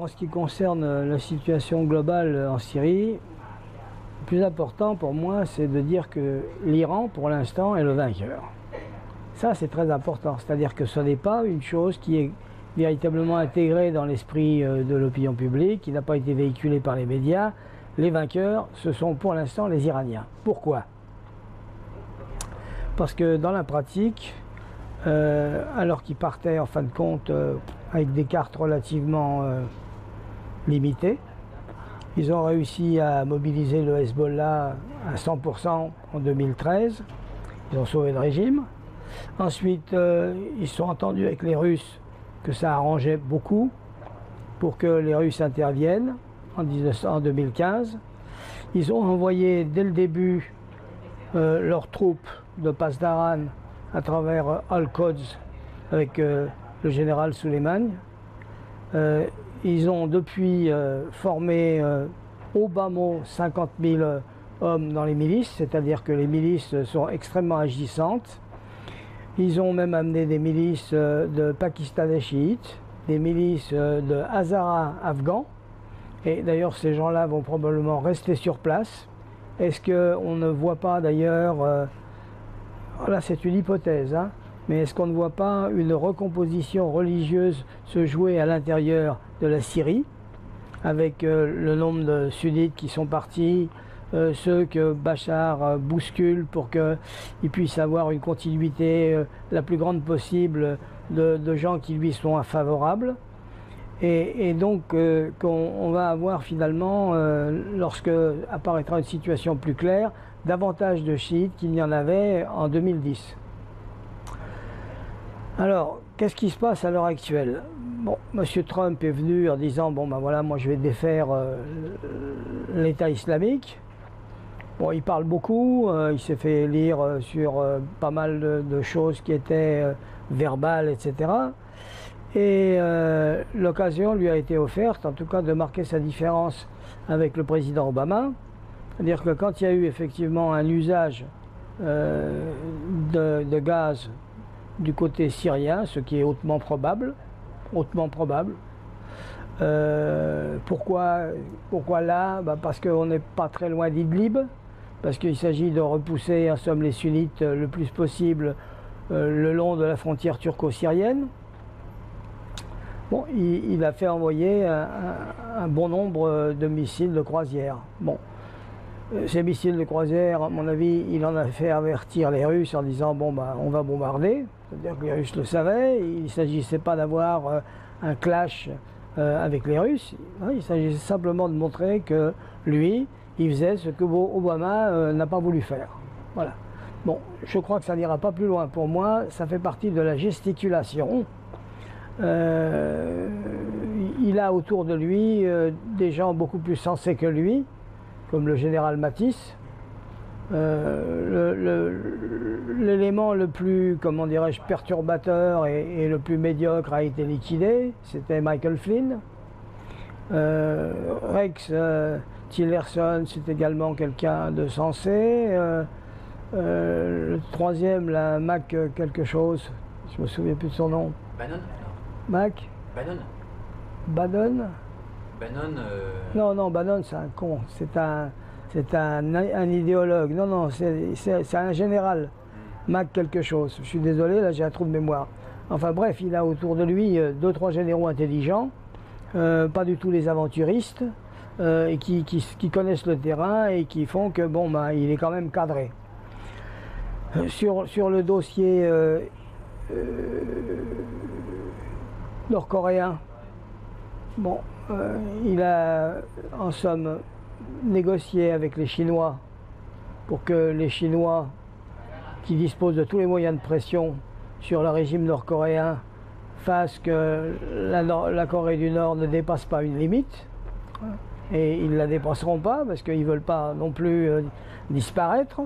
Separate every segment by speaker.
Speaker 1: En ce qui concerne la situation globale en Syrie, le plus important pour moi, c'est de dire que l'Iran, pour l'instant, est le vainqueur. Ça, c'est très important. C'est-à-dire que ce n'est pas une chose qui est véritablement intégrée dans l'esprit de l'opinion publique, qui n'a pas été véhiculée par les médias. Les vainqueurs, ce sont pour l'instant les Iraniens. Pourquoi? Parce que dans la pratique, alors qu'ils partaient en fin de compte avec des cartes relativement limitées, ils ont réussi à mobiliser le Hezbollah à 100% en 2013. Ils ont sauvé le régime. Ensuite, ils se sont entendus avec les Russes que ça arrangeait beaucoup pour que les Russes interviennent en 2015. Ils ont envoyé dès le début leurs troupes de Pasdaran à travers Al-Quds avec le général Soleimani. Ils ont depuis formé au bas mot 50 000 hommes dans les milices, c'est-à-dire que les milices sont extrêmement agissantes. Ils ont même amené des milices de Pakistanais chiites, des milices de Hazara afghans, et d'ailleurs ces gens-là vont probablement rester sur place. Est-ce qu'on ne voit pas d'ailleurs, là c'est une hypothèse, hein, mais est-ce qu'on ne voit pas une recomposition religieuse se jouer à l'intérieur de la Syrie, avec le nombre de sunnites qui sont partis, ceux que Bachar bouscule pour qu'il puisse avoir une continuité la plus grande possible de gens qui lui sont favorables. Et donc qu'on va avoir finalement, lorsque apparaîtra une situation plus claire, davantage de chiites qu'il n'y en avait en 2010. Alors, qu'est-ce qui se passe à l'heure actuelle? Bon, M. Trump est venu en disant, bon ben voilà, moi je vais défaire l'État islamique. Bon, il parle beaucoup, il s'est fait lire sur pas mal de choses qui étaient verbales, etc. Et l'occasion lui a été offerte, en tout cas, de marquer sa différence avec le président Obama. C'est-à-dire que quand il y a eu effectivement un usage de gaz du côté syrien, ce qui est hautement probable, pourquoi là? Parce qu'on n'est pas très loin d'Idlib, parce qu'il s'agit de repousser en somme les sunnites le plus possible le long de la frontière turco-syrienne. Bon, il a fait envoyer un bon nombre de missiles de croisière. Bon, ces missiles de croisière, à mon avis, il en a fait avertir les Russes en disant bon bah on va bombarder. C'est-à-dire que les Russes le savaient. Il ne s'agissait pas d'avoir un clash avec les Russes. Il s'agissait simplement de montrer que lui, il faisait ce que Obama n'a pas voulu faire. Voilà. Bon, je crois que ça n'ira pas plus loin. Pour moi, ça fait partie de la gesticulation. Il a autour de lui des gens beaucoup plus sensés que lui, comme le général Mattis. L'élément le plus, comment dirais-je, perturbateur et le plus médiocre a été liquidé, c'était Michael Flynn. Rex Tillerson, c'est également quelqu'un de sensé. Le troisième, la Mac quelque chose, je me souviens plus de son nom.
Speaker 2: Bannon?
Speaker 1: Mac?
Speaker 2: Bannon?
Speaker 1: Bannon?
Speaker 2: Bannon
Speaker 1: Non, Bannon, c'est un con. C'est un idéologue. Non, c'est un général. Mac quelque chose. Je suis désolé, là j'ai un trou de mémoire. Enfin bref, il a autour de lui 2-3 généraux intelligents, pas du tout les aventuristes, et qui connaissent le terrain et qui font que bon, bah, il est quand même cadré. Sur le dossier nord-coréen, bon, il a en somme négocié avec les Chinois pour que les Chinois, qui disposent de tous les moyens de pression sur le régime nord-coréen, fassent que la Corée du Nord ne dépasse pas une limite. Et ils ne la dépasseront pas parce qu'ils ne veulent pas non plus disparaître.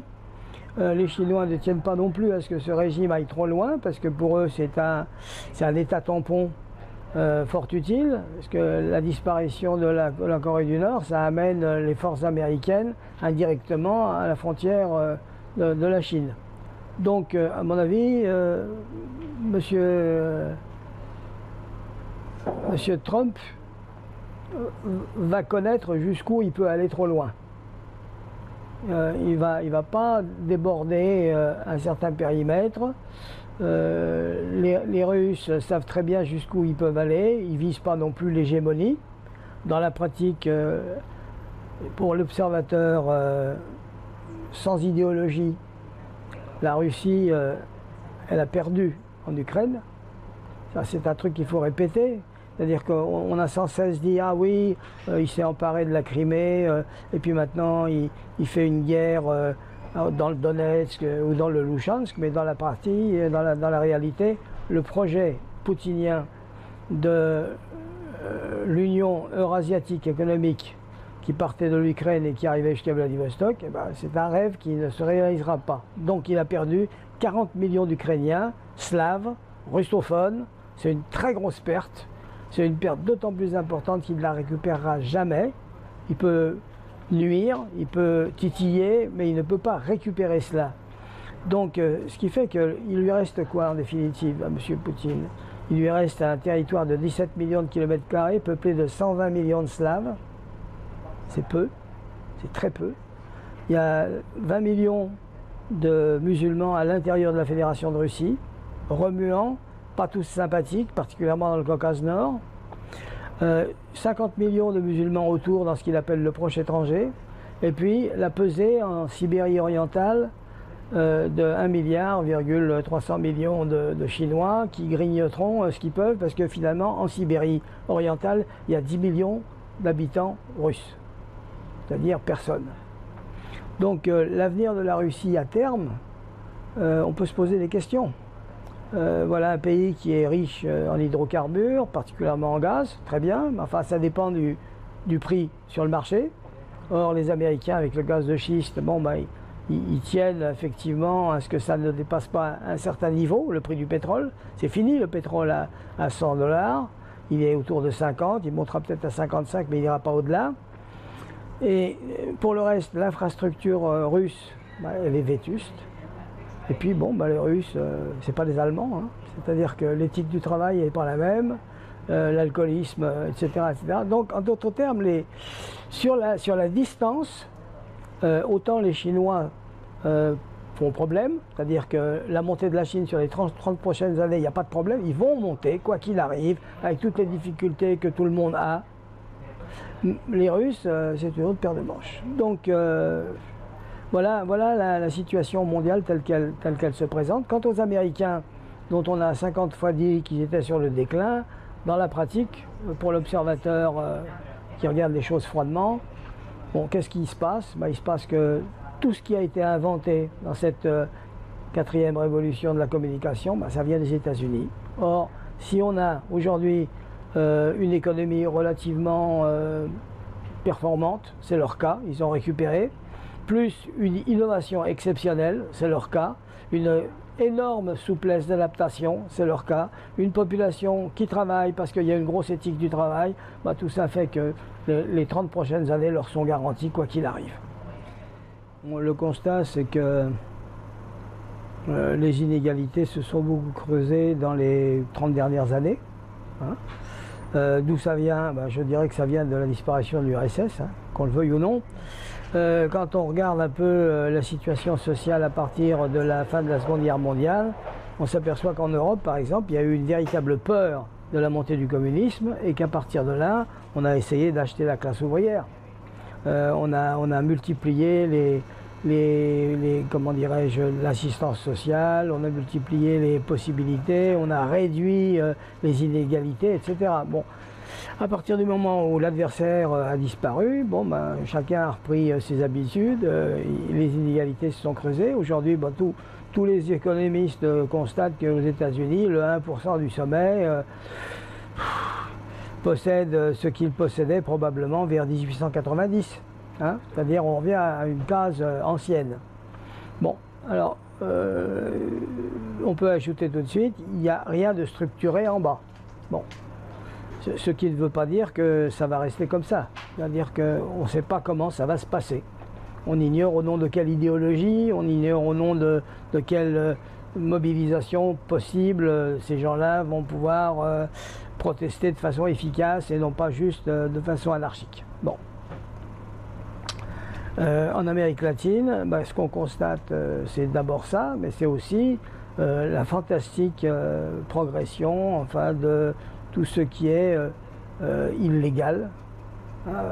Speaker 1: Les Chinois ne tiennent pas non plus à ce que ce régime aille trop loin parce que pour eux c'est un état tampon fort utile, parce que la disparition de la Corée du Nord, ça amène les forces américaines indirectement à la frontière de la Chine. Donc, à mon avis, Monsieur Trump va connaître jusqu'où il peut aller trop loin. Il va pas déborder un certain périmètre. Les Russes savent très bien jusqu'où ils peuvent aller. Ils ne visent pas non plus l'hégémonie. Dans la pratique, pour l'observateur sans idéologie, la Russie, elle a perdu en Ukraine. Ça, c'est un truc qu'il faut répéter. C'est-à-dire qu'on a sans cesse dit « Ah oui, il s'est emparé de la Crimée, et puis maintenant il fait une guerre dans le Donetsk ou dans le Louchansk », mais dans la partie, dans la réalité, le projet poutinien de l'Union eurasiatique économique qui partait de l'Ukraine et qui arrivait jusqu'à Vladivostok, eh ben, c'est un rêve qui ne se réalisera pas. Donc il a perdu 40 millions d'Ukrainiens, slaves, russophones. C'est une très grosse perte. C'est une perte d'autant plus importante qu'il ne la récupérera jamais. Il peut nuire, il peut titiller, mais il ne peut pas récupérer cela. Donc ce qui fait qu'il lui reste quoi en définitive à M. Poutine? Il lui reste un territoire de 17 millions de kilomètres carrés, peuplé de 120 millions de Slaves. C'est peu, c'est très peu. Il y a 20 millions de musulmans à l'intérieur de la Fédération de Russie, remuants, pas tous sympathiques, particulièrement dans le Caucase Nord. 50 millions de musulmans autour dans ce qu'il appelle le proche étranger. Et puis la pesée en Sibérie orientale de 1,3 milliard de Chinois qui grignoteront ce qu'ils peuvent parce que finalement en Sibérie orientale il y a 10 millions d'habitants russes, c'est-à-dire personne. Donc l'avenir de la Russie à terme, on peut se poser des questions. Voilà un pays qui est riche en hydrocarbures, particulièrement en gaz, très bien, mais enfin ça dépend du prix sur le marché. Or les Américains avec le gaz de schiste, bon, ben, ils tiennent effectivement à ce que ça ne dépasse pas un certain niveau, le prix du pétrole. C'est fini le pétrole à 100 $, il est autour de 50, il montera peut-être à 55, mais il n'ira pas au-delà. Et pour le reste, l'infrastructure russe, ben, elle est vétuste. Et puis bon, ben, les Russes, c'est pas des Allemands, hein. C'est-à-dire que l'éthique du travail n'est pas la même, l'alcoolisme, etc., etc. Donc en d'autres termes, sur la distance, autant les Chinois font problème, c'est-à-dire que la montée de la Chine sur les 30 prochaines années, il n'y a pas de problème, ils vont monter, quoi qu'il arrive, avec toutes les difficultés que tout le monde a. Les Russes, c'est une autre paire de manches. Donc voilà la situation mondiale telle qu'elle se présente. Quant aux Américains, dont on a 50 fois dit qu'ils étaient sur le déclin, dans la pratique, pour l'observateur qui regarde les choses froidement, bon, qu'est-ce qui se passe? Ben, il se passe que tout ce qui a été inventé dans cette quatrième révolution de la communication, ben, ça vient des États-Unis. Or, si on a aujourd'hui une économie relativement performante, c'est leur cas, ils ont récupéré, plus une innovation exceptionnelle, c'est leur cas, une énorme souplesse d'adaptation, c'est leur cas, une population qui travaille parce qu'il y a une grosse éthique du travail, bah, tout ça fait que les 30 prochaines années leur sont garanties quoi qu'il arrive. Le constat, c'est que les inégalités se sont beaucoup creusées dans les 30 dernières années. Hein. D'où ça vient? Ben, je dirais que ça vient de la disparition de l'URSS, hein, qu'on le veuille ou non. Quand on regarde un peu la situation sociale à partir de la fin de la Seconde Guerre mondiale, on s'aperçoit qu'en Europe, par exemple, il y a eu une véritable peur de la montée du communisme et qu'à partir de là, on a essayé d'acheter la classe ouvrière. On a multiplié comment dirais-je, l'assistance sociale, on a multiplié les possibilités, on a réduit les inégalités, etc. Bon, à partir du moment où l'adversaire a disparu, bon, ben, chacun a repris ses habitudes, les inégalités se sont creusées. Aujourd'hui, ben, tous les économistes constatent qu'aux États-Unis, le 1% du sommet possède ce qu'il possédait probablement vers 1890. Hein, c'est-à-dire on revient à une case ancienne. Bon, alors on peut ajouter tout de suite, il n'y a rien de structuré en bas. Bon, ce qui ne veut pas dire que ça va rester comme ça. C'est-à-dire qu'on ne sait pas comment ça va se passer. On ignore au nom de quelle idéologie, on ignore au nom de quelle mobilisation possible, ces gens-là vont pouvoir protester de façon efficace et non pas juste de façon anarchique. Bon. En Amérique latine, ce qu'on constate, c'est d'abord ça, mais c'est aussi la fantastique progression, enfin, de tout ce qui est illégal,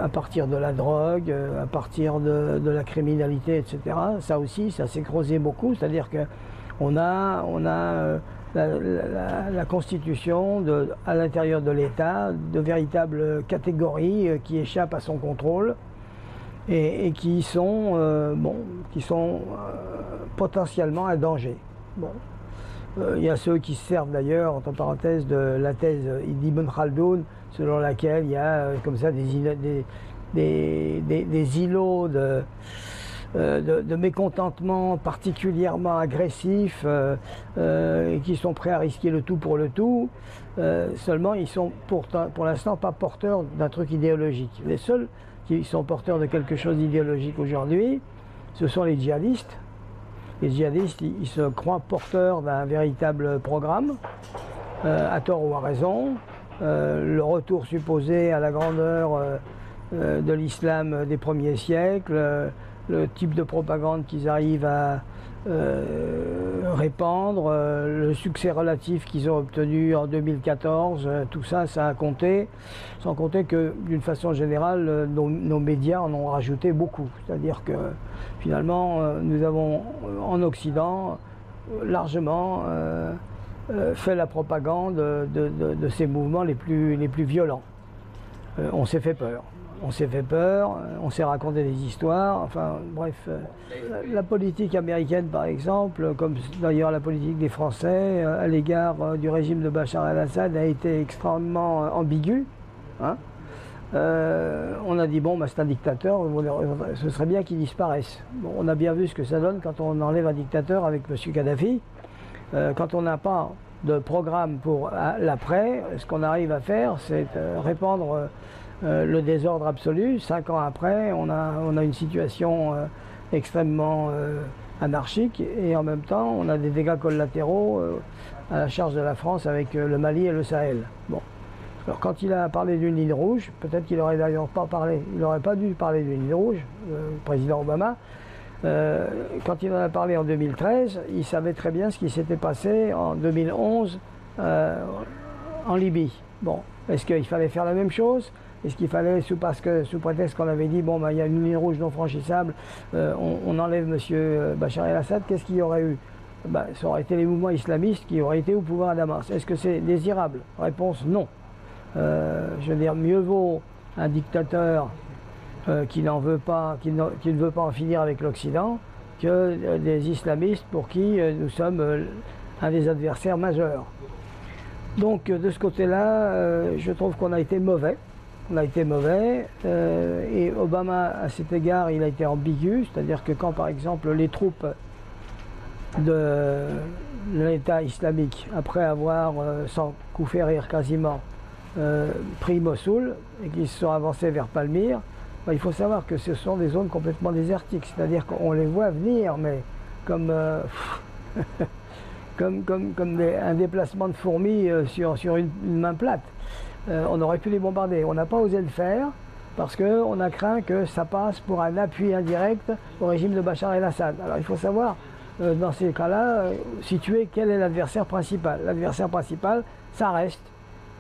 Speaker 1: à partir de la drogue, à partir de la criminalité, etc. Ça aussi, ça s'est creusé beaucoup, c'est-à-dire qu'on a la constitution à l'intérieur de l'État de véritables catégories qui échappent à son contrôle et qui sont, potentiellement un danger. Bon. Il y a ceux qui se servent d'ailleurs, entre parenthèses, de la thèse d'Ibn Khaldoun, selon laquelle il y a comme ça des îlots de mécontentement particulièrement agressifs et qui sont prêts à risquer le tout pour le tout. Seulement, ils sont pour l'instant pas porteurs d'un truc idéologique. Les seuls qui sont porteurs de quelque chose d'idéologique aujourd'hui, ce sont les djihadistes. Les djihadistes, ils se croient porteurs d'un véritable programme, à tort ou à raison. Le retour supposé à la grandeur de l'islam des premiers siècles, le type de propagande qu'ils arrivent à répandre, le succès relatif qu'ils ont obtenu en 2014, tout ça, ça a compté. Sans compter que, d'une façon générale, nos médias en ont rajouté beaucoup. C'est-à-dire que, finalement, nous avons, en Occident, largement fait la propagande de ces mouvements les plus violents. On s'est fait peur. On s'est fait peur, on s'est raconté des histoires, enfin bref. La politique américaine par exemple, comme d'ailleurs la politique des Français à l'égard du régime de Bachar el-Assad a été extrêmement ambiguë. Hein. On a dit bon, c'est un dictateur, ce serait bien qu'il disparaisse. Bon, on a bien vu ce que ça donne quand on enlève un dictateur avec M. Kadhafi. Quand on n'a pas de programme pour l'après, ce qu'on arrive à faire, c'est répandre le désordre absolu. 5 ans après, on a une situation extrêmement anarchique et en même temps, on a des dégâts collatéraux à la charge de la France avec le Mali et le Sahel. Bon. Alors quand il a parlé d'une ligne rouge, peut-être qu'il n'aurait d'ailleurs pas parlé, il n'aurait pas dû parler d'une ligne rouge, le président Obama. Quand il en a parlé en 2013, il savait très bien ce qui s'était passé en 2011 en Libye. Bon, est-ce qu'il fallait faire la même chose? Est-ce qu'il fallait, sous prétexte qu'on avait dit, bon, il y a une ligne rouge non franchissable, on enlève M. Bachar el-Assad, qu'est-ce qu'il y aurait eu? Ça aurait été les mouvements islamistes qui auraient été au pouvoir à Damas. Est-ce que c'est désirable? Réponse non. Je veux dire, mieux vaut un dictateur qui ne veut pas en finir avec l'Occident que des islamistes pour qui nous sommes un des adversaires majeurs. Donc de ce côté-là, je trouve qu'on a été mauvais. On a été mauvais et Obama, à cet égard, il a été ambigu, c'est-à-dire que quand, par exemple, les troupes de l'État islamique, après avoir, sans coup férir quasiment, pris Mossoul et qui se sont avancés vers Palmyre, il faut savoir que ce sont des zones complètement désertiques, c'est-à-dire qu'on les voit venir, mais comme, un déplacement de fourmis sur une main plate. On aurait pu les bombarder. On n'a pas osé le faire parce qu'on a craint que ça passe pour un appui indirect au régime de Bachar el-Assad. Alors il faut savoir, dans ces cas-là, situer quel est l'adversaire principal. L'adversaire principal, ça reste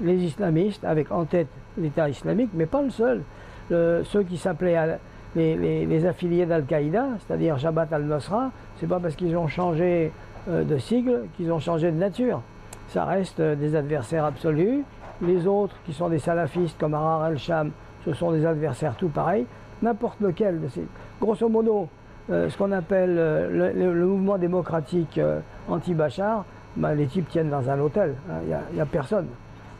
Speaker 1: les islamistes, avec en tête l'État islamique, mais pas le seul. Ceux qui s'appelaient les affiliés d'Al-Qaïda, c'est-à-dire Jabhat al-Nusra, c'est pas parce qu'ils ont changé de sigle qu'ils ont changé de nature. Ça reste des adversaires absolus. Les autres, qui sont des salafistes comme Ahrar el-Sham, ce sont des adversaires tout pareils. N'importe lequel de ces... Grosso modo, ce qu'on appelle le mouvement démocratique anti-Bachar, les types tiennent dans un hôtel. Il n'y a personne.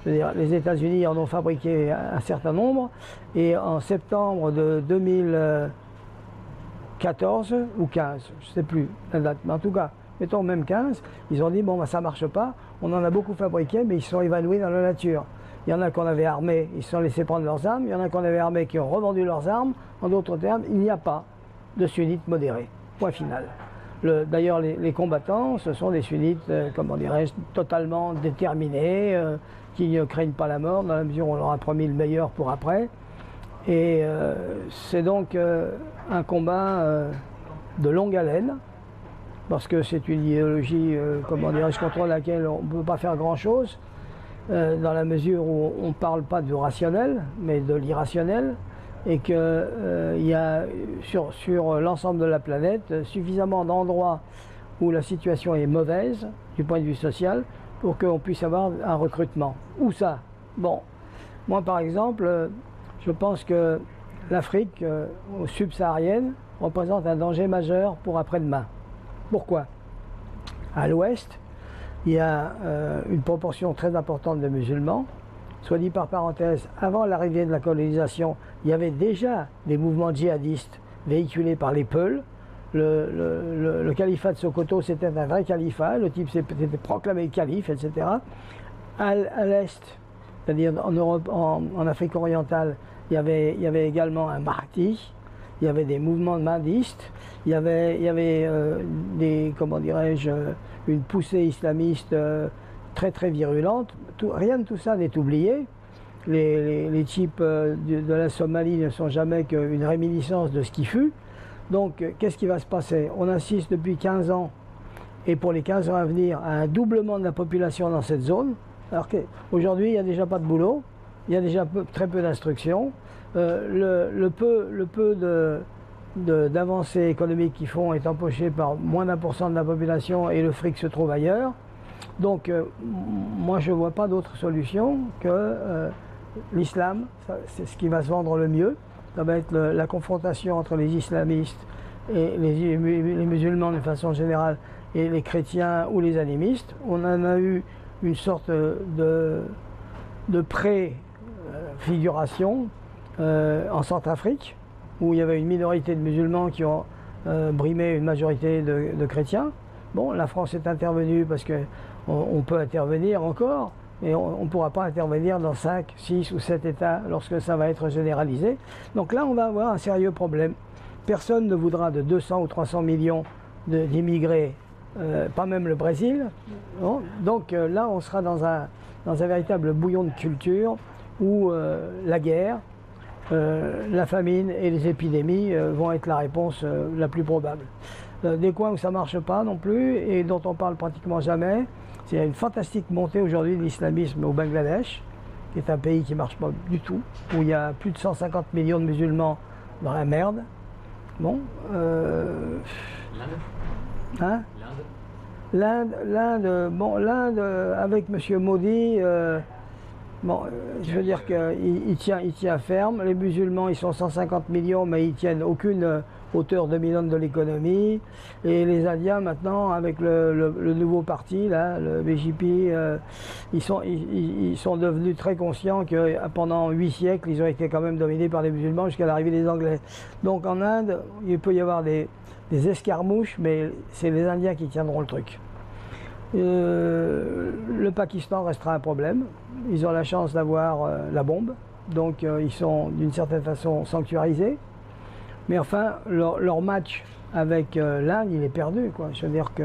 Speaker 1: Je veux dire, les États-Unis en ont fabriqué un certain nombre. Et en septembre de 2014 ou 15, je ne sais plus la date, mais en tout cas, mettons même 15, ils ont dit bon, ça ne marche pas. On en a beaucoup fabriqué, mais ils se sont évanouis dans la nature. Il y en a qu'on avait armés, ils se sont laissés prendre leurs armes. Il y en a qu'on avait armés qui ont revendu leurs armes. En d'autres termes, il n'y a pas de sunnites modérés. Point final. D'ailleurs, les combattants, ce sont des sunnites, comment dirais-je, totalement déterminés, qui ne craignent pas la mort, dans la mesure où on leur a promis le meilleur pour après. Et c'est donc un combat de longue haleine, parce que c'est une idéologie, comment dirais-je, contre laquelle on ne peut pas faire grand-chose, dans la mesure où on ne parle pas du rationnel, mais de l'irrationnel, et qu'il y a sur l'ensemble de la planète suffisamment d'endroits où la situation est mauvaise, du point de vue social, pour qu'on puisse avoir un recrutement. Où ça? Bon, moi par exemple, je pense que l'Afrique subsaharienne représente un danger majeur pour après-demain. Pourquoi? À l'ouest, il y a une proportion très importante de musulmans. Soit dit par parenthèse, avant l'arrivée de la colonisation, il y avait déjà des mouvements djihadistes véhiculés par les Peuls. Le califat de Sokoto, c'était un vrai califat, le type s'était proclamé calife, etc. À l'est, c'est-à-dire en Europe, en Afrique orientale, il y avait également un Mahdi, il y avait des mouvements de mahdistes, il y avait des, comment dirais-je, une poussée islamiste très très virulente. Rien de tout ça n'est oublié. Les types de la Somalie ne sont jamais qu'une réminiscence de ce qui fut. Donc qu'est-ce qui va se passer? On assiste depuis 15 ans, et pour les 15 ans à venir, à un doublement de la population dans cette zone. Alors qu'aujourd'hui, il n'y a déjà pas de boulot, il y a déjà très peu d'instruction. Le peu d'avancées économiques qu'ils font est empoché par moins d'1% de la population, et le fric se trouve ailleurs. Donc moi je ne vois pas d'autre solution que l'islam, c'est ce qui va se vendre le mieux. Ça va être la confrontation entre les islamistes et les musulmans de façon générale, et les chrétiens ou les animistes. On en a eu une sorte de préfiguration en Centrafrique, où il y avait une minorité de musulmans qui ont brimé une majorité de chrétiens. Bon, la France est intervenue parce qu'on peut intervenir encore, mais on ne pourra pas intervenir dans 5, 6 ou 7 États lorsque ça va être généralisé. Donc là, on va avoir un sérieux problème. Personne ne voudra de 200 ou 300 millions d'immigrés, pas même le Brésil. Non. Donc là, on sera dans un véritable bouillon de culture où la guerre, la famine et les épidémies vont être la réponse la plus probable. Des coins où ça ne marche pas non plus et dont on parle pratiquement jamais, il y a une fantastique montée aujourd'hui de l'islamisme au Bangladesh, qui est un pays qui ne marche pas du tout, où il y a plus de 150 millions de musulmans dans la merde. Bon. Hein? L'Inde, bon, l'Inde avec M. Modi, bon, je veux dire qu'il tient ferme. Les musulmans, ils sont 150 millions, mais ils tiennent aucune hauteur dominante de l'économie. Et les Indiens, maintenant, avec le nouveau parti, là, le BJP, ils sont devenus très conscients que pendant 8 siècles, ils ont été quand même dominés par les musulmans jusqu'à l'arrivée des Anglais. Donc en Inde, il peut y avoir des escarmouches, mais c'est les Indiens qui tiendront le truc. Le Pakistan restera un problème. Ils ont la chance d'avoir la bombe, donc ils sont d'une certaine façon sanctuarisés. Mais enfin, leur match avec l'Inde, il est perdu, quoi. Je veux dire que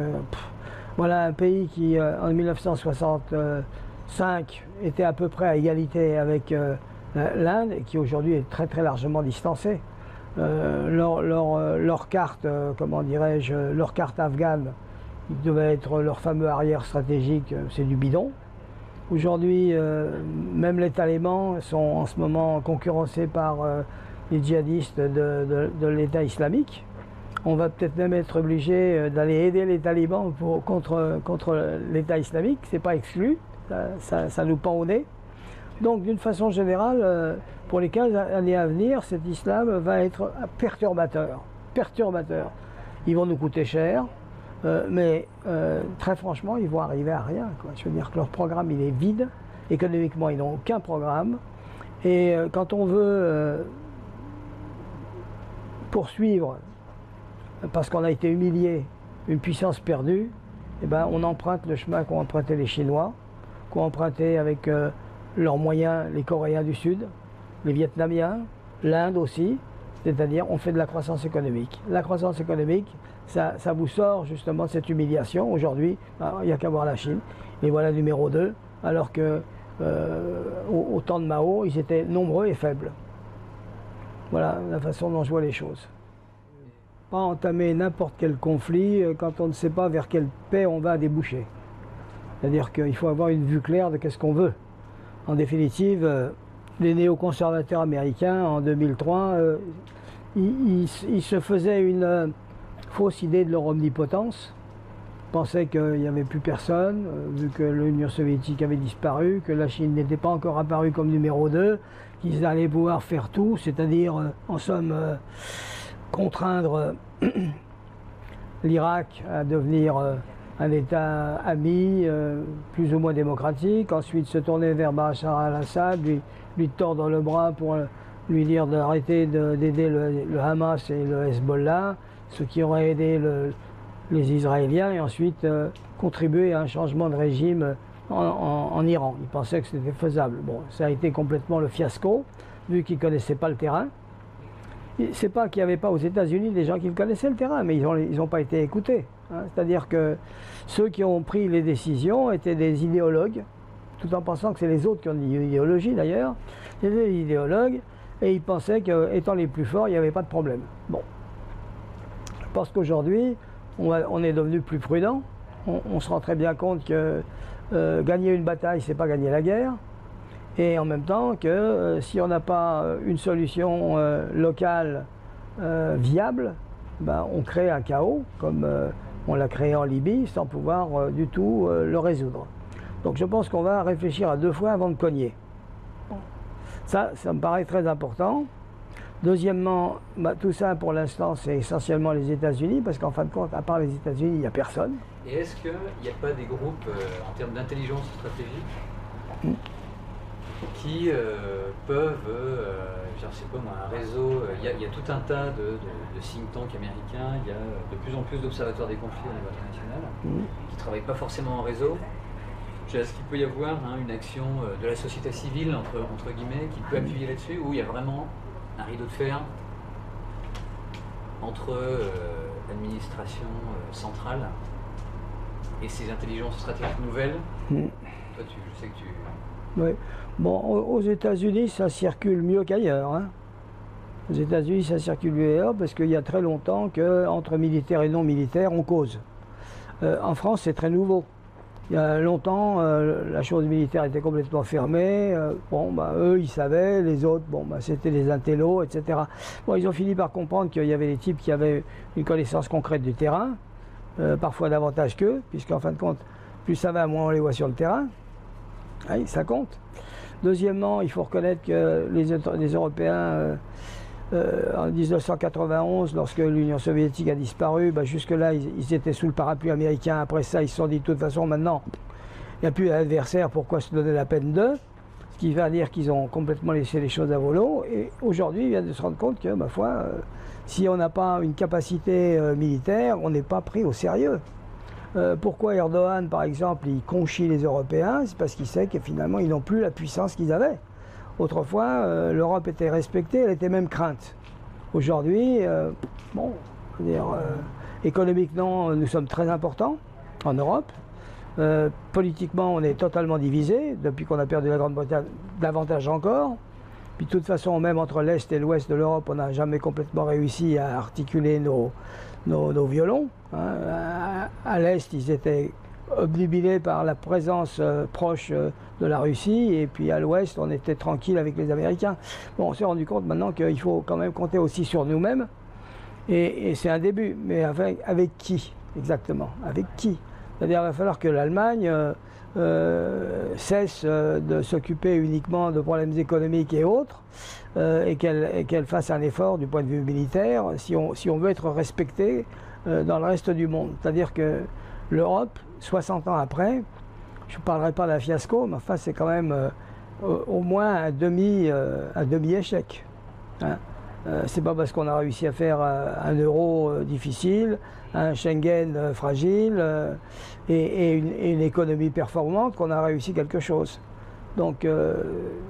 Speaker 1: voilà un pays qui, en 1965, était à peu près à égalité avec l'Inde, et qui aujourd'hui est très très largement distancé. Leur carte, comment dirais-je, leur carte afghane, qui devait être leur fameux arrière stratégique, c'est du bidon. Aujourd'hui, même les talibans sont en ce moment concurrencés par les djihadistes de l'État islamique. On va peut-être même être obligé d'aller aider les talibans contre l'État islamique, c'est pas exclu, ça nous pend au nez. Donc d'une façon générale, pour les 15 années à venir, cet islam va être perturbateur. Ils vont nous coûter cher, mais très franchement, ils vont arriver à rien, quoi. Je veux dire que leur programme, il est vide. Économiquement, ils n'ont aucun programme. Et quand on veut poursuivre, parce qu'on a été humilié, une puissance perdue, eh ben, on emprunte le chemin qu'ont emprunté les Chinois, qu'ont emprunté avec leurs moyens les Coréens du Sud, les Vietnamiens, l'Inde aussi. C'est-à-dire, on fait de la croissance économique. La croissance économique, ça vous sort justement de cette humiliation. Aujourd'hui, il n'y a qu'à voir la Chine. Et voilà numéro 2, alors que au temps de Mao, ils étaient nombreux et faibles. Voilà la façon dont je vois les choses. Pas entamer n'importe quel conflit quand on ne sait pas vers quelle paix on va déboucher. C'est-à-dire qu'il faut avoir une vue claire de qu'est-ce qu'on veut. En définitive, les néoconservateurs américains, en 2003, ils se faisaient une fausse idée de leur omnipotence. Ils pensaient qu'il n'y avait plus personne, vu que l'Union soviétique avait disparu, que la Chine n'était pas encore apparue comme numéro 2, qu'ils allaient pouvoir faire tout, c'est-à-dire, en somme, contraindre l'Irak à devenir un État ami, plus ou moins démocratique, ensuite se tourner vers Bachar al-Assad, lui tordre le bras pour lui dire d'arrêter d'aider le Hamas et le Hezbollah, ce qui aurait aidé les Israéliens, et ensuite contribuer à un changement de régime en Iran. Ils pensaient que c'était faisable. Bon, ça a été complètement le fiasco, vu qu'ils ne connaissaient pas le terrain. C'est pas qu'il n'y avait pas aux États-Unis des gens qui connaissaient le terrain, mais ils n'ont pas été écoutés. Hein. C'est-à-dire que ceux qui ont pris les décisions étaient des idéologues, tout en pensant que c'est les autres qui ont une idéologie d'ailleurs. C'était des idéologues, et ils pensaient qu'étant les plus forts, il n'y avait pas de problème. Bon. Je pense qu'aujourd'hui, on est devenu plus prudent. On se rend très bien compte que gagner une bataille, c'est pas gagner la guerre. Et en même temps que si on n'a pas une solution locale viable, ben, on crée un chaos, comme on l'a créé en Libye, sans pouvoir du tout le résoudre. Donc je pense qu'on va réfléchir à 2 fois avant de cogner. Ça me paraît très important. Deuxièmement, tout ça pour l'instant c'est essentiellement les États-Unis, parce qu'en fin de compte, à part les États-Unis, il n'y a personne.
Speaker 2: Et est-ce qu'il n'y a pas des groupes en termes d'intelligence stratégique qui peuvent, je ne sais pas moi, un réseau, il y a tout un tas de think tanks américains, il y a de plus en plus d'observateurs des conflits au niveau international, qui ne travaillent pas forcément en réseau. Est-ce qu'il peut y avoir une action de la société civile, entre guillemets, qui peut appuyer là-dessus, où il y a vraiment un rideau de fer entre l'administration centrale et ces intelligences stratégiques nouvelles? Toi, je sais que tu...
Speaker 1: Oui. Bon, aux États-Unis, ça circule mieux qu'ailleurs. Hein. Aux États-Unis, ça circule mieux qu'ailleurs parce qu'il y a très longtemps qu'entre militaires et non militaires, on cause. En France, c'est très nouveau. Il y a longtemps, la chose militaire était complètement fermée. Eux, ils savaient, les autres, c'était des intellos, etc. Bon, ils ont fini par comprendre qu'il y avait des types qui avaient une connaissance concrète du terrain, parfois davantage qu'eux, puisqu'en fin de compte, plus ça va, moins on les voit sur le terrain. Oui, ça compte. Deuxièmement, il faut reconnaître que les Européens, en 1991, lorsque l'Union soviétique a disparu, jusque-là, ils étaient sous le parapluie américain. Après ça, ils se sont dit, de toute façon, maintenant, il n'y a plus d'adversaire, pourquoi se donner la peine d'eux? Ce qui va dire qu'ils ont complètement laissé les choses à volo. Et aujourd'hui, ils viennent de se rendre compte que, ma foi, si on n'a pas une capacité militaire, on n'est pas pris au sérieux. Pourquoi Erdogan, par exemple, il conchit les Européens? C'est parce qu'il sait que finalement, ils n'ont plus la puissance qu'ils avaient. Autrefois, l'Europe était respectée, elle était même crainte. Aujourd'hui, économiquement, nous sommes très importants en Europe. Politiquement, on est totalement divisé, depuis qu'on a perdu la Grande-Bretagne, davantage encore. Puis de toute façon, même entre l'Est et l'Ouest de l'Europe, on n'a jamais complètement réussi à articuler nos violons. Hein. À l'Est, ils étaient obnubilés par la présence proche de la Russie, et puis à l'Ouest, on était tranquille avec les Américains. Bon, on s'est rendu compte maintenant qu'il faut quand même compter aussi sur nous-mêmes, et c'est un début. Mais avec qui exactement? Avec qui? C'est-à-dire qu'il va falloir que l'Allemagne cesse de s'occuper uniquement de problèmes économiques et autres, et qu'elle fasse un effort du point de vue militaire si on veut être respecté dans le reste du monde. C'est-à-dire que l'Europe, 60 ans après, je ne parlerai pas d'un fiasco, mais enfin c'est quand même au moins un demi-échec. Hein. C'est pas parce qu'on a réussi à faire un euro difficile, un Schengen fragile et une économie performante qu'on a réussi quelque chose. Donc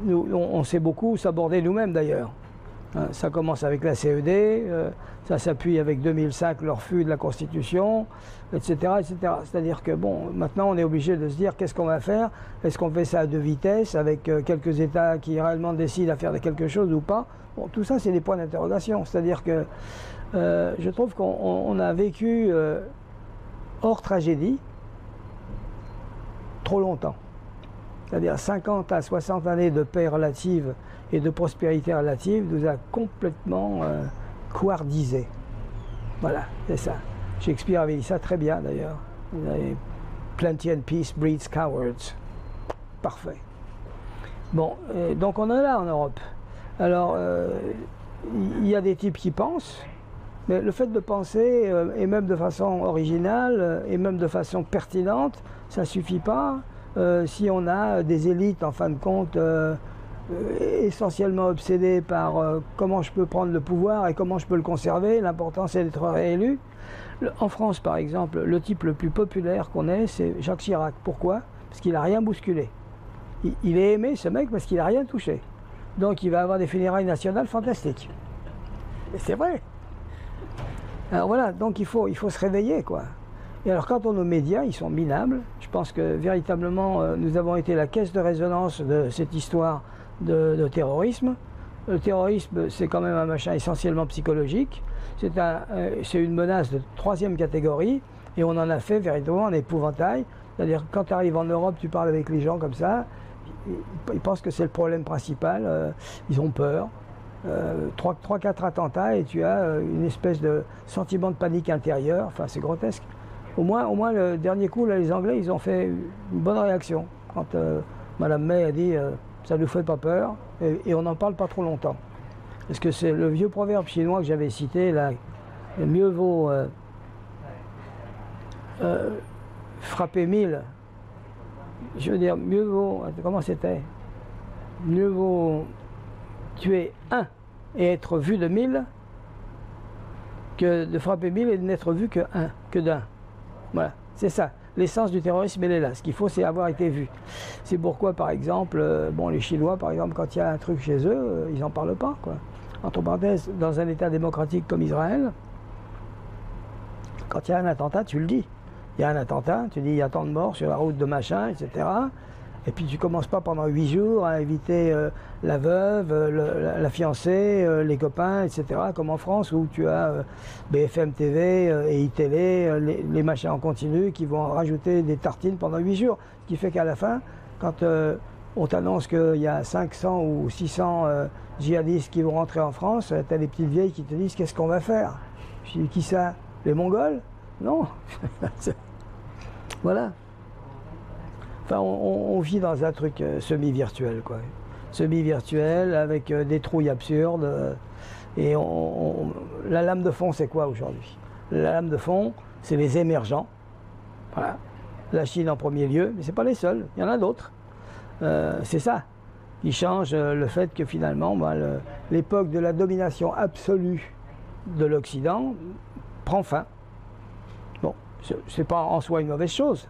Speaker 1: on sait beaucoup s'aborder nous-mêmes d'ailleurs. Ça commence avec la CED, ça s'appuie avec 2005, le refus de la Constitution, etc. etc. C'est-à-dire que bon, maintenant on est obligé de se dire qu'est-ce qu'on va faire. Est-ce qu'on fait ça à deux vitesses, avec quelques États qui réellement décident à faire quelque chose ou pas? Bon, tout ça c'est des points d'interrogation. C'est-à-dire que je trouve qu'on a vécu hors tragédie trop longtemps. C'est-à-dire 50 à 60 années de paix relative et de prospérité relative nous a complètement couardisés. Voilà, c'est ça. Shakespeare avait dit ça très bien d'ailleurs. Plenty and peace breeds cowards. Parfait. Bon, donc on est là en Europe. Alors, il y a des types qui pensent, mais le fait de penser, et même de façon originale, et même de façon pertinente, ça ne suffit pas. Si on a des élites, en fin de compte, essentiellement obsédées par comment je peux prendre le pouvoir et comment je peux le conserver, l'important c'est d'être réélu. En France, par exemple, le type le plus populaire qu'on ait, c'est Jacques Chirac. Pourquoi? Parce qu'il n'a rien bousculé. Il est aimé, ce mec, parce qu'il n'a rien touché. Donc il va avoir des funérailles nationales fantastiques. Et c'est vrai. Alors voilà, donc il faut se réveiller, quoi. Et alors quant aux médias, ils sont minables. Je pense que véritablement, nous avons été la caisse de résonance de cette histoire de terrorisme. Le terrorisme, c'est quand même un machin essentiellement psychologique. C'est une menace de troisième catégorie, et on en a fait véritablement un épouvantail. C'est-à-dire quand tu arrives en Europe, tu parles avec les gens comme ça, ils pensent que c'est le problème principal, ils ont peur. 3-4 attentats et tu as une espèce de sentiment de panique intérieure, enfin c'est grotesque. Au moins le dernier coup, là, les Anglais, ils ont fait une bonne réaction. Quand Madame May a dit ça ne nous fait pas peur, et on n'en parle pas trop longtemps. Parce que c'est le vieux proverbe chinois que j'avais cité, là, mieux vaut frapper 1000, je veux dire, mieux vaut, comment c'était? Mieux vaut tuer un et être vu de 1000 que de frapper 1000 et de n'être vu que d'un. Voilà, c'est ça. L'essence du terrorisme, elle est là. Ce qu'il faut, c'est avoir été vu. C'est pourquoi, par exemple, bon, les Chinois, par exemple, quand il y a un truc chez eux, ils n'en parlent pas, quoi. Entre parenthèses, dans un État démocratique comme Israël, quand il y a un attentat, tu le dis. Il y a un attentat, tu dis il y a tant de morts sur la route de machin, etc. Et puis tu ne commences pas pendant 8 jours à inviter la veuve, la fiancée, les copains, etc. Comme en France où tu as BFM TV et iTélé, les machins en continu qui vont rajouter des tartines pendant 8 jours. Ce qui fait qu'à la fin, quand on t'annonce qu'il y a 500 ou 600 djihadistes qui vont rentrer en France, tu as des petites vieilles qui te disent qu'est-ce qu'on va faire? Je dis qui ça? Les Mongols? Non. Voilà. Enfin, on vit dans un truc semi-virtuel, quoi. Semi-virtuel, avec des trouilles absurdes. Et la lame de fond, c'est quoi aujourd'hui? La lame de fond, c'est les émergents. Voilà. La Chine en premier lieu, mais ce n'est pas les seuls, il y en a d'autres. C'est ça qui change le fait que finalement, l'époque de la domination absolue de l'Occident prend fin. Bon, ce n'est pas en soi une mauvaise chose.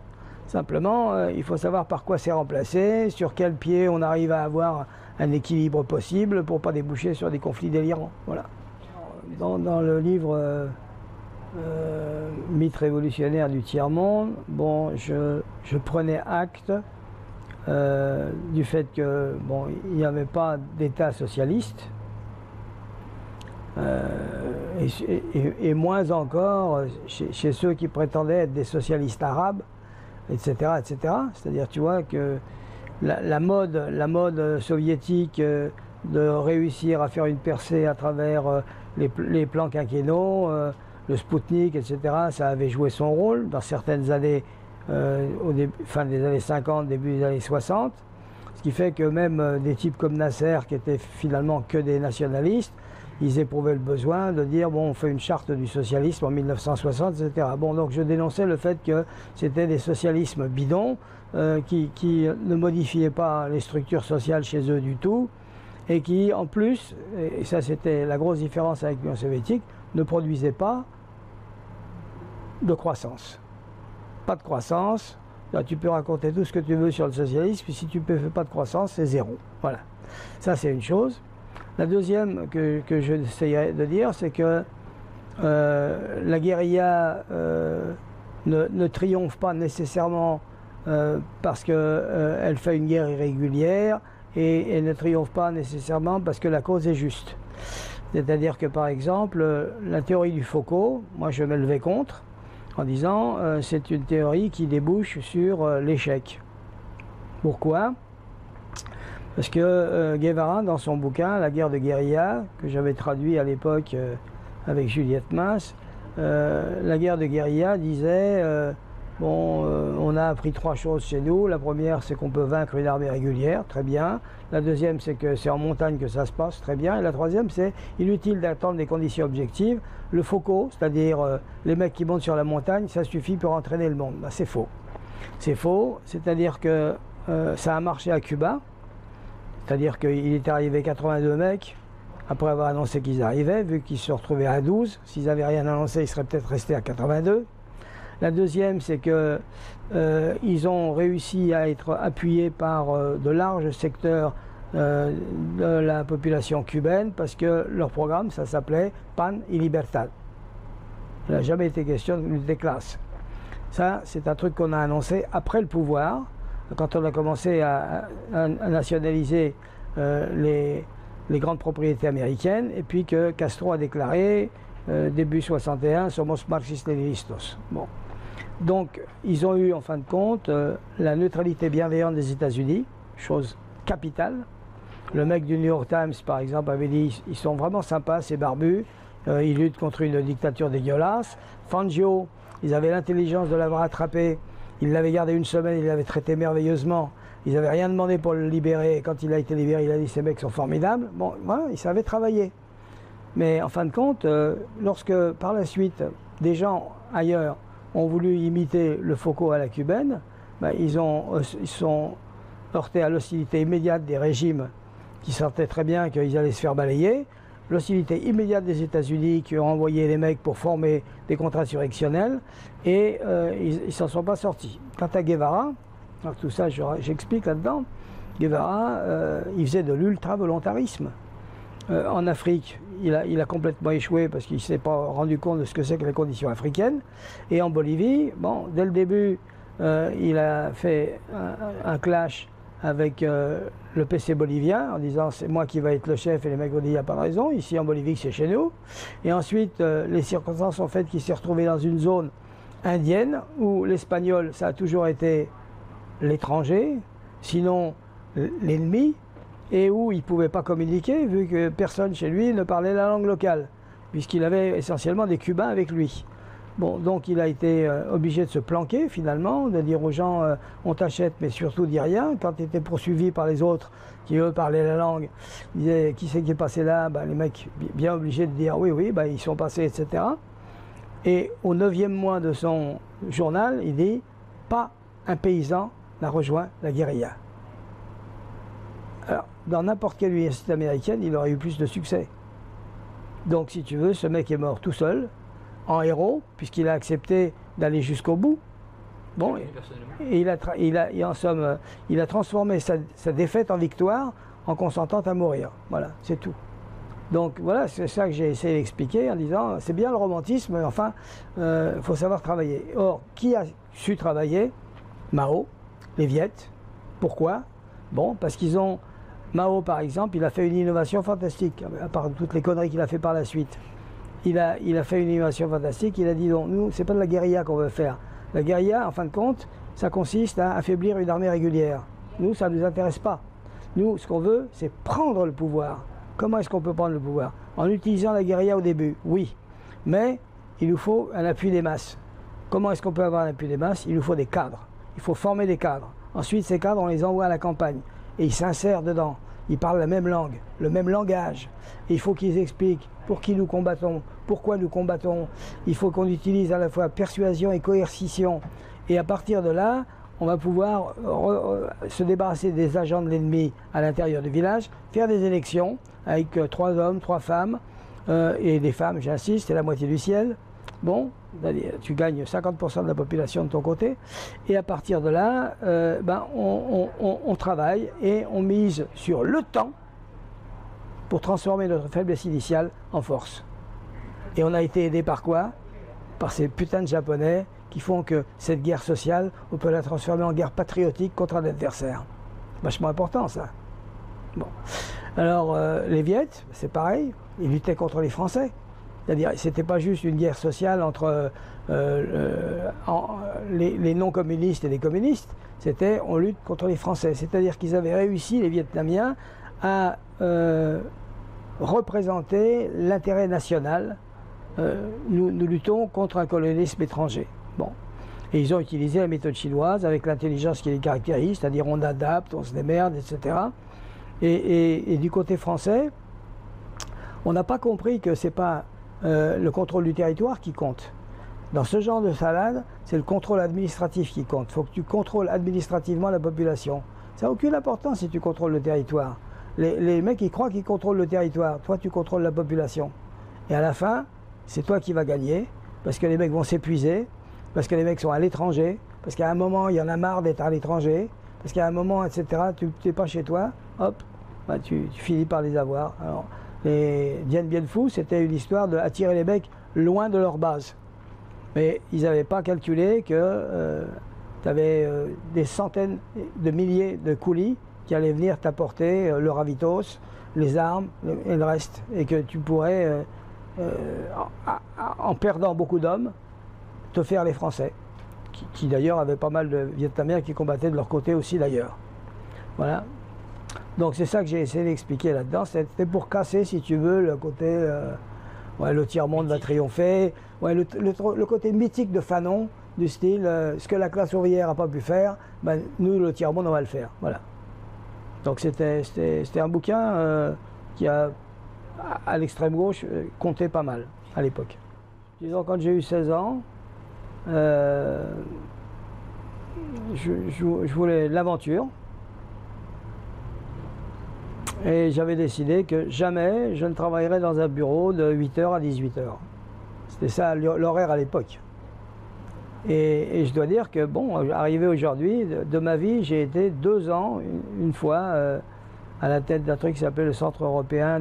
Speaker 1: Simplement, il faut savoir par quoi c'est remplacé, sur quel pied on arrive à avoir un équilibre possible pour ne pas déboucher sur des conflits délirants. Voilà. Dans le livre Mythe révolutionnaire du tiers-monde, bon, je prenais acte du fait que bon, il n'y avait pas d'État socialiste, et moins encore chez ceux qui prétendaient être des socialistes arabes, etc. etc. C'est-à-dire, tu vois, que la mode soviétique de réussir à faire une percée à travers les plans quinquennaux, le Spoutnik, etc., ça avait joué son rôle dans certaines années, fin des années 50, début des années 60, ce qui fait que même des types comme Nasser, qui étaient finalement que des nationalistes, ils éprouvaient le besoin de dire bon, on fait une charte du socialisme en 1960, etc. Bon, donc je dénonçais le fait que c'était des socialismes bidons qui ne modifiaient pas les structures sociales chez eux du tout et qui, en plus, et ça c'était la grosse différence avec l'Union soviétique, ne produisaient pas de croissance. Pas de croissance. Là, tu peux raconter tout ce que tu veux sur le socialisme, puis si tu ne fais pas de croissance, c'est zéro. Voilà. Ça, c'est une chose. La deuxième que j'essayerai de dire, c'est que la guérilla ne triomphe pas nécessairement parce qu'elle fait une guerre irrégulière, et elle ne triomphe pas nécessairement parce que la cause est juste. C'est-à-dire que par exemple, la théorie du Foucault, moi je me levais contre, en disant c'est une théorie qui débouche sur l'échec. Pourquoi? Parce que Guevara, dans son bouquin La guerre de guérilla, que j'avais traduit à l'époque avec Juliette Mince, la guerre de guérilla disait on a appris 3 choses chez nous. La première, c'est qu'on peut vaincre une armée régulière, très bien. La deuxième, c'est que c'est en montagne que ça se passe, très bien. Et la troisième, c'est inutile d'attendre des conditions objectives. Le Foucault, c'est-à-dire les mecs qui montent sur la montagne, ça suffit pour entraîner le monde. Ben, c'est faux. C'est faux, c'est-à-dire que ça a marché à Cuba. C'est-à-dire qu'il est arrivé 82 mecs, après avoir annoncé qu'ils arrivaient, vu qu'ils se retrouvaient à 12. S'ils n'avaient rien annoncé, ils seraient peut-être restés à 82. La deuxième, c'est qu'ils ont réussi à être appuyés par de larges secteurs de la population cubaine, parce que leur programme, ça s'appelait Pan y Libertad. Il n'a jamais été question de lutte des classes. Ça, c'est un truc qu'on a annoncé après le pouvoir, quand on a commencé à nationaliser les grandes propriétés américaines, et puis que Castro a déclaré début 61, somos marxistas-leninistas. Bon. Donc, ils ont eu en fin de compte la neutralité bienveillante des États-Unis, chose capitale. Le mec du New York Times, par exemple, avait dit ils sont vraiment sympas, ces barbus, ils luttent contre une dictature dégueulasse. Fangio, ils avaient l'intelligence de l'avoir attrapé, ils l'avaient gardé une semaine, ils l'avaient traité merveilleusement. Ils n'avaient rien demandé pour le libérer. Et quand il a été libéré, il a dit ces mecs sont formidables. Bon, voilà, ils savaient travailler. Mais en fin de compte, lorsque par la suite, des gens ailleurs ont voulu imiter le Foucault à la cubaine, ben, ils sont heurtés à l'hostilité immédiate des régimes qui sentaient très bien qu'ils allaient se faire balayer, l'hostilité immédiate des États-Unis qui ont envoyé les mecs pour former des contrats insurrectionnels, et ils ne s'en sont pas sortis. Quant à Guevara, alors tout ça j'explique là-dedans, Guevara, il faisait de l'ultra-volontarisme. En Afrique, il a complètement échoué parce qu'il ne s'est pas rendu compte de ce que c'est que les conditions africaines. Et en Bolivie, bon, dès le début, il a fait un clash avec le PC bolivien en disant c'est moi qui vais être le chef, et les mecs ont dit il n'y a pas de raison, ici en Bolivie c'est chez nous. Et ensuite, les circonstances ont fait qu'il s'est retrouvé dans une zone indienne où l'espagnol, ça a toujours été l'étranger, sinon l'ennemi, et où il ne pouvait pas communiquer vu que personne chez lui ne parlait la langue locale, puisqu'il avait essentiellement des Cubains avec lui. Bon, donc il a été obligé de se planquer finalement, de dire aux gens on t'achète mais surtout dis rien. Quand il était poursuivi par les autres qui eux parlaient la langue, il disait qui c'est qui est passé là, ben, les mecs bien obligés de dire oui, ben, ils sont passés, etc. Et au 9e mois de son journal, il dit pas un paysan n'a rejoint la guérilla. Alors, dans n'importe quelle université américaine, il aurait eu plus de succès. Donc, si tu veux, ce mec est mort tout seul, en héros, puisqu'il a accepté d'aller jusqu'au bout. Bon, et en somme, il a transformé sa défaite en victoire en consentant à mourir. Voilà, c'est tout. Donc voilà, c'est ça que j'ai essayé d'expliquer en disant, c'est bien le romantisme, mais enfin, faut savoir travailler. Or, qui a su travailler? Mao, les Viettes. Pourquoi? Bon, parce qu'ils ont... Mao, par exemple, il a fait une innovation fantastique, à part toutes les conneries qu'il a fait par la suite. Il a fait une innovation fantastique, il a dit, non, nous, c'est pas de la guérilla qu'on veut faire. La guérilla, en fin de compte, ça consiste à affaiblir une armée régulière. Nous, ça ne nous intéresse pas. Nous, ce qu'on veut, c'est prendre le pouvoir. Comment est-ce qu'on peut prendre le pouvoir? En utilisant la guérilla au début, oui. Mais il nous faut un appui des masses. Comment est-ce qu'on peut avoir un appui des masses? Il nous faut des cadres. Il faut former des cadres. Ensuite, ces cadres, on les envoie à la campagne. Et ils s'insèrent dedans. Ils parlent la même langue, le même langage. Et il faut qu'ils expliquent pour qui nous combattons, pourquoi nous combattons. Il faut qu'on utilise à la fois persuasion et coercition. Et à partir de là, on va pouvoir se débarrasser des agents de l'ennemi à l'intérieur du village, faire des élections avec 3 hommes, 3 femmes, et des femmes, j'insiste, c'est la moitié du ciel. Bon, tu gagnes 50% de la population de ton côté, et à partir de là, on travaille et on mise sur le temps pour transformer notre faiblesse initiale en force. Et on a été aidé par quoi? Par ces putains de Japonais qui font que cette guerre sociale, on peut la transformer en guerre patriotique contre un adversaire. Vachement important ça. Bon. Alors les Viettes, c'est pareil, ils luttaient contre les Français. C'est-à-dire, c'était pas juste une guerre sociale entre les non-communistes et les communistes, c'était on lutte contre les Français. C'est-à-dire qu'ils avaient réussi, les Vietnamiens, à représenter l'intérêt national. Nous luttons contre un colonialisme étranger. Bon. Et ils ont utilisé la méthode chinoise avec l'intelligence qui les caractérise, c'est-à-dire on adapte, on se démerde, etc. Et du côté français, on n'a pas compris que c'est pas le contrôle du territoire qui compte. Dans ce genre de salade, c'est le contrôle administratif qui compte. Il faut que tu contrôles administrativement la population. Ça n'a aucune importance si tu contrôles le territoire. Les mecs, ils croient qu'ils contrôlent le territoire. Toi, tu contrôles la population. Et à la fin, c'est toi qui vas gagner, parce que les mecs vont s'épuiser, parce que les mecs sont à l'étranger, parce qu'à un moment, il y en a marre d'être à l'étranger, parce qu'à un moment, etc., tu n'es pas chez toi, hop, bah, tu finis par les avoir. Alors, les Dien Bien Phu, c'était une histoire d'attirer les mecs loin de leur base. Mais ils n'avaient pas calculé que tu avais des centaines de milliers de coulis qui allaient venir t'apporter le ravitose, les armes et le reste. Et que tu pourrais, en perdant beaucoup d'hommes, te faire les Français. Qui d'ailleurs avaient pas mal de Vietnamiens qui combattaient de leur côté aussi d'ailleurs. Voilà. Donc c'est ça que j'ai essayé d'expliquer là-dedans. C'était pour casser, si tu veux, le côté... ouais, le tiers-monde va triompher. Ouais, le côté mythique de Fanon, du style, ce que la classe ouvrière n'a pas pu faire, ben, nous, le tiers-monde, on va le faire. Voilà. Donc c'était un bouquin qui a, à l'extrême gauche, compté pas mal à l'époque. Disons, quand j'ai eu 16 ans, je voulais l'aventure. Et j'avais décidé que jamais je ne travaillerais dans un bureau de 8h à 18h. C'était ça l'horaire à l'époque. Et je dois dire que, bon, arrivé aujourd'hui, de ma vie, j'ai été 2 ans, une fois, à la tête d'un truc qui s'appelle le Centre européen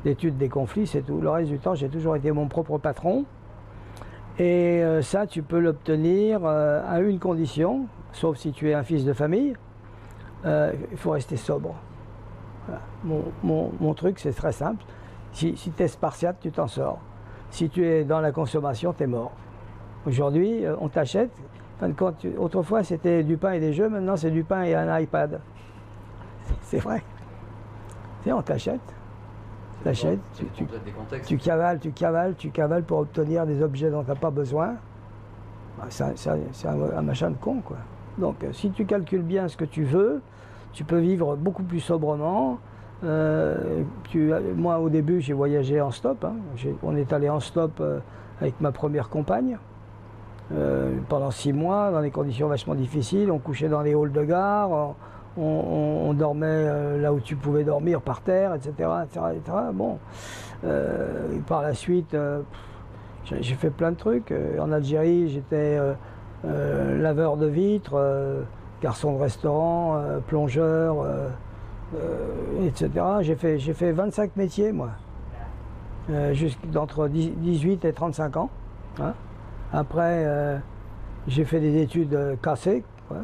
Speaker 1: d'études des conflits, c'est tout. Le reste du temps, j'ai toujours été mon propre patron. Et ça, tu peux l'obtenir à une condition, sauf si tu es un fils de famille, il faut rester sobre. Voilà. Mon truc, c'est très simple. Si tu es spartiate, tu t'en sors. Si tu es dans la consommation, tu es mort. Aujourd'hui, on t'achète. En fin de compte, autrefois, c'était du pain et des jeux. Maintenant, c'est du pain et un iPad. C'est vrai. Tu sais, on t'achète. T'achètes. Tu cavales pour obtenir des objets dont tu n'as pas besoin. C'est un machin de con, quoi. Donc, si tu calcules bien ce que tu veux, tu peux vivre beaucoup plus sobrement. Moi, au début, j'ai voyagé en stop. Hein. On est allé en stop avec ma première compagne pendant 6 mois, dans des conditions vachement difficiles. On couchait dans les halls de gare, on dormait là où tu pouvais dormir, par terre, etc. etc. Bon. Par la suite, j'ai fait plein de trucs. En Algérie, j'étais laveur de vitres, garçon de restaurant, plongeur, etc. J'ai fait 25 métiers, moi, d'entre 18 et 35 ans. Hein. Après, j'ai fait des études cassées. Quoi.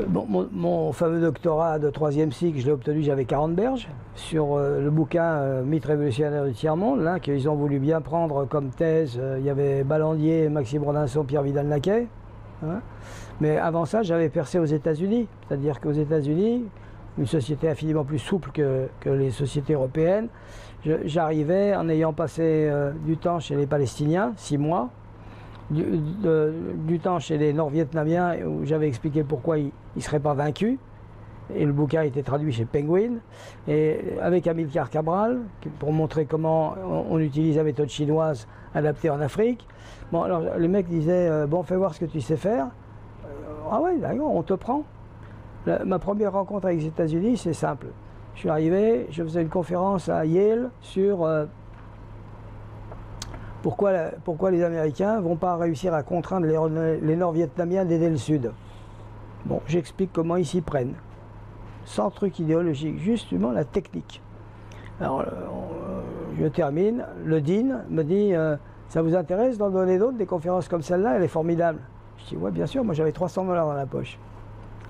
Speaker 1: Bon, mon fameux doctorat de 3e cycle, je l'ai obtenu, j'avais 40 berges, sur le bouquin Mythe révolutionnaire du tiers-monde, là, qu'ils ont voulu bien prendre comme thèse. Il y avait Ballandier, Maxime Rodinson, Pierre Vidal-Naquet. Hein. Mais avant ça, j'avais percé aux États-Unis. C'est-à-dire qu'aux États-Unis, une société infiniment plus souple que les sociétés européennes, j'arrivais en ayant passé du temps chez les Palestiniens, 6 mois, du temps chez les Nord-Vietnamiens, où j'avais expliqué pourquoi ils ne seraient pas vaincus. Et le bouquin a été traduit chez Penguin. Et avec Amilcar Cabral, pour montrer comment on utilise la méthode chinoise adaptée en Afrique. Bon, alors les mecs disaient, bon, fais voir ce que tu sais faire. Ah ouais, d'accord, on te prend. Ma première rencontre avec les États-Unis, c'est simple. Je suis arrivé, je faisais une conférence à Yale sur pourquoi les Américains ne vont pas réussir à contraindre les Nord-Vietnamiens d'aider le Sud. Bon, j'explique comment ils s'y prennent. sans truc idéologique, justement la technique. Alors, je termine, le dean me dit ça vous intéresse d'en donner d'autres, des conférences comme celle-là, elle est formidable. Je dis ouais, bien sûr, moi j'avais 300 $ dans la poche.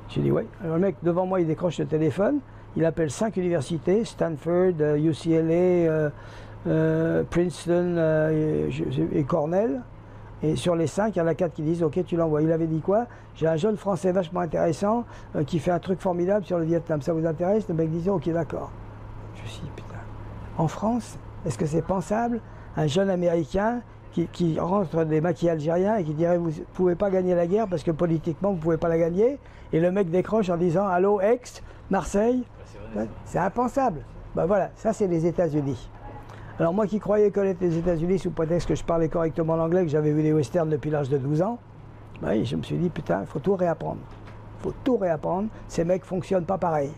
Speaker 1: J'ai dit oui. Alors le mec devant moi, il décroche le téléphone, il appelle 5 universités, Stanford, UCLA, Princeton et Cornell. Et sur les 5, il y en a 4 qui disent ok, tu l'envoies. Il avait dit quoi? J'ai un jeune français vachement intéressant qui fait un truc formidable sur le Vietnam. Ça vous intéresse? Le mec disait ok, d'accord. Je me suis dit putain. En France, est-ce que c'est pensable un jeune américain qui rentre des maquis algériens et qui dirait vous ne pouvez pas gagner la guerre parce que politiquement vous ne pouvez pas la gagner, et le mec décroche en disant allô Aix, Marseille, c'est impensable. Ben voilà, ça c'est les États-Unis. Alors moi qui croyais connaître les États-Unis sous prétexte que je parlais correctement l'anglais, que j'avais vu des westerns depuis l'âge de 12 ans, ben, je me suis dit putain, il faut tout réapprendre. Il faut tout réapprendre, ces mecs ne fonctionnent pas pareil.